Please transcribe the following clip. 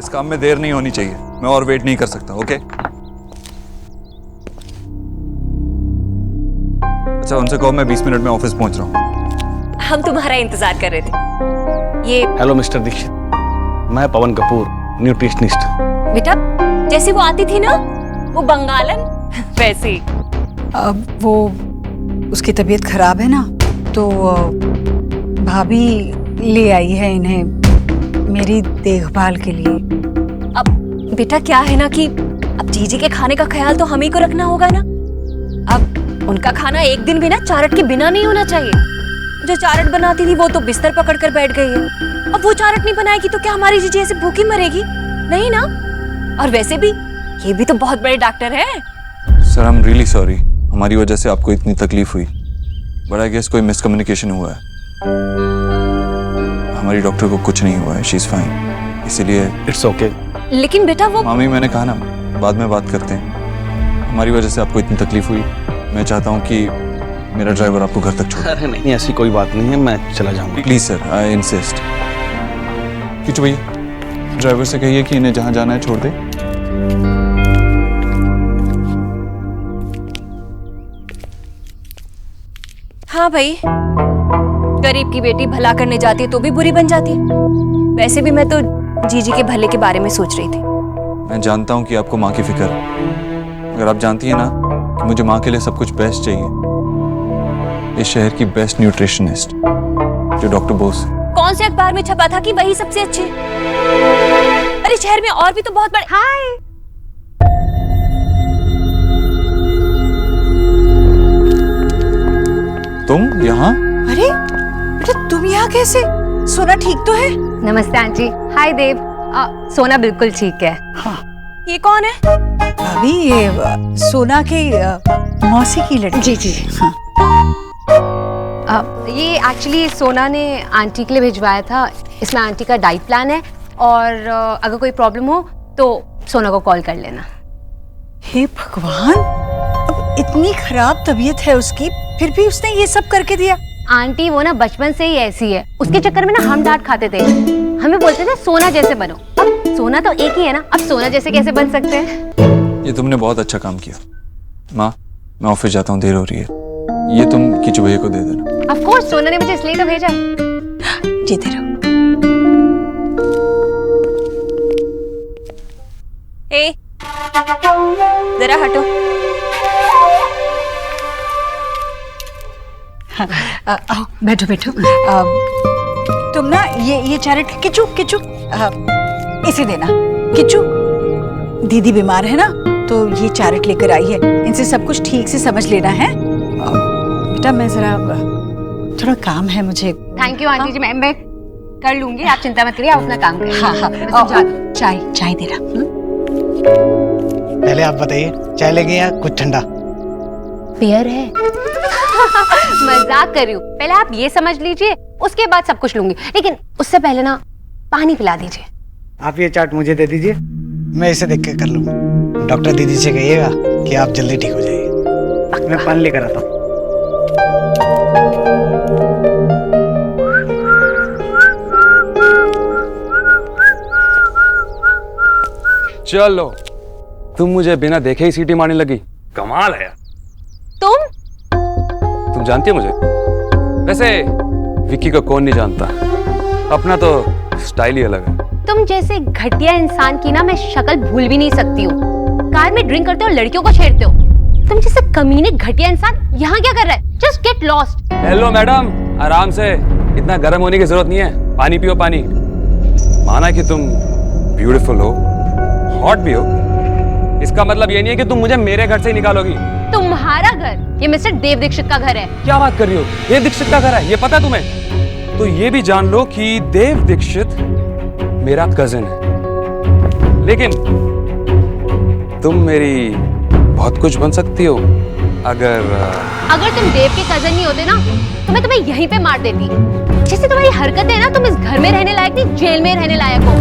इस काम में देर नहीं होनी चाहिए, मैं और वेट नहीं कर सकता। ओके अच्छा, उनसे कहो मैं 20 मिनट में ऑफिस पहुंच रहा हूँ। हम तुम्हारा इंतजार कर रहे थे। ये हेलो मिस्टर दीक्षित, मैं पवन कपूर, न्यूट्रिशनिस्ट। बेटा जैसी वो आती थी ना, वो बंगालन वैसे ही। अब वो उसकी तबीयत खराब है ना, तो भाभी ले आई है इन्हें मेरी देखभाल के लिए। अब बेटा क्या है ना कि अब जीजी के खाने का ख्याल तो हम ही को रखना होगा ना। अब उनका खाना एक दिन भी ना चारट के बिना नहीं होना चाहिए। जो चारट बनाती थी वो तो बिस्तर पकड़ कर बैठ गई है। अब वो चारट नहीं बनाएगी तो क्या हमारी जीजी ऐसे भूखी मरेगी? नहीं ना। और वैसे भी ये भी तो बहुत बड़े डॉक्टर है। Sir I am really sorry, हमारी वजह से आपको इतनी तकलीफ हुई, बट आई गेस कोई मिसकम्युनिकेशन हुआ है। हमारी डॉक्टर को कुछ नहीं हुआ है, शी इज फाइन, इसीलिए इट्स ओके। लेकिन बेटा वो मामी मैंने कहा ना बाद में बात करते हैं। हमारी वजह से आपको इतनी तकलीफ हुई, मैं चाहता हूँ कि मेरा ड्राइवर आपको घर तक छोड़े। अरे नहीं, ऐसी कोई बात नहीं है, मैं चला जाऊंगा। Please sir, I insist. Kishu भैया ड्राइवर से कहिए कि इन्हें जहाँ जाना है छोड़ दे। हाँ भाई, गरीब की बेटी भला करने जाती है तो भी बुरी बन जाती है। वैसे भी मैं तो जीजी के भले के बारे में सोच रही थी। मैं जानता हूँ कि आपको माँ की फिक्र है, अगर आप जानती है ना कि मुझे माँ के लिए सब कुछ बेस्ट चाहिए। इस शहर की बेस्ट न्यूट्रिशनिस्ट जो डॉक्टर बोस। कौन से अखबार में छपा था कि वही सबसे अच्छी? अरे शहर में और भी तो बहुत बड़े। हाय तुम यहाँ? अरे बेटा तुम यहाँ कैसे? सोना ठीक तो है? नमस्ते आंटी। हाय देव। सोना बिल्कुल ठीक है। हाँ। ये कौन है? भाभी ये सोना की मौसी की लड़की। जी जी। हाँ। ये एक्चुअली सोना ने आंटी के लिए भिजवाया था। इसमें आंटी का डाइट प्लान है और अगर कोई प्रॉब्लम हो तो सोना को कॉल कर लेना। हे भगवान, अब इतनी खराब तबीयत है उसकी, फिर भी उसने ये सब करके दिया। आंटी वो ना बचपन से ही ऐसी है, उसके चक्कर में ना हम डांट खाते थे। हमें बोलते थे सोना जैसे बनो। अब सोना तो एक ही है ना, अब सोना जैसे कैसे बन सकते हैं? ये तुमने बहुत अच्छा काम किया। माँ मैं ऑफिस जाता हूँ, देर हो रही है, ये तुम किचू भैया को दे देना। ऑफ कोर्स, सोना ने मुझे इसलिए तो भेजा। जीते रहो। ए, जरा हटो। आओ बैठो बैठो। तुम ना ये चारट किचू किचू इसे देना। किचू दीदी बीमार है ना, तो ये चारट लेकर आई है, इनसे सब कुछ ठीक से समझ लेना है। बेटा मैं जरा थोड़ा काम है मुझे। थैंक यू आंटी जी, मैं कर लूंगी, आप चिंता मत करिए, आप अपना काम करिए। हाँ हाँ, चाय दे रहा। पहले आप बताइए, चाय लेंगे या कुछ ठंडा? बियर है। मजाक कर रही हूँ, पहले आप ये समझ लीजिए, उसके बाद सब कुछ लूंगी, लेकिन उससे पहले ना पानी पिला दीजिए। आप ये चार्ट मुझे दे दीजिए, मैं इसे देख के कर लूंगा। डॉक्टर दीदी से कहिएगा कि आप जल्दी ठीक हो जाइए। मैं पानी लेकर आता हूँ। चलो, तुम मुझे बिना देखे ही सीटी मारने लगी, कमाल है यार। तुम जानती हो मुझे? वैसे विक्की को कौन नहीं जानता, अपना तो स्टाइल ही अलग है। तुम जैसे घटिया इंसान की ना मैं शक्ल भूल भी नहीं सकती हूँ। कार में ड्रिंक करते हो, लड़कियों को छेड़ते हो। तुम जैसे कमीने घटिया इंसान यहाँ क्या कर रहा है? Just get lost. Hello madam, आराम से, इतना गर्म होने की जरूरत नहीं है, पानी पियो पानी। माना कि तुम ब्यूटीफुल हो, हॉट भी हो, इसका मतलब ये नहीं है कि तुम मुझे मेरे घर से ही निकालोगी। तुम्हारा घर? ये मिस्टर देव दीक्षित का घर है। क्या बात कर रही हो? देव दीक्षित का घर है, ये पता तुम्हें? तो ये भी जान लो कि देव दीक्षित मेरा कजिन है, लेकिन तुम मेरी बहुत कुछ बन सकती हो अगर तुम देव के कजिन नहीं होते ना, तो मैं तुम्हें यहीं पे मार देती। जैसे तुम्हारी हरकतें है ना, तुम इस घर में रहने लायक नहीं, जेल में रहने लायक हो।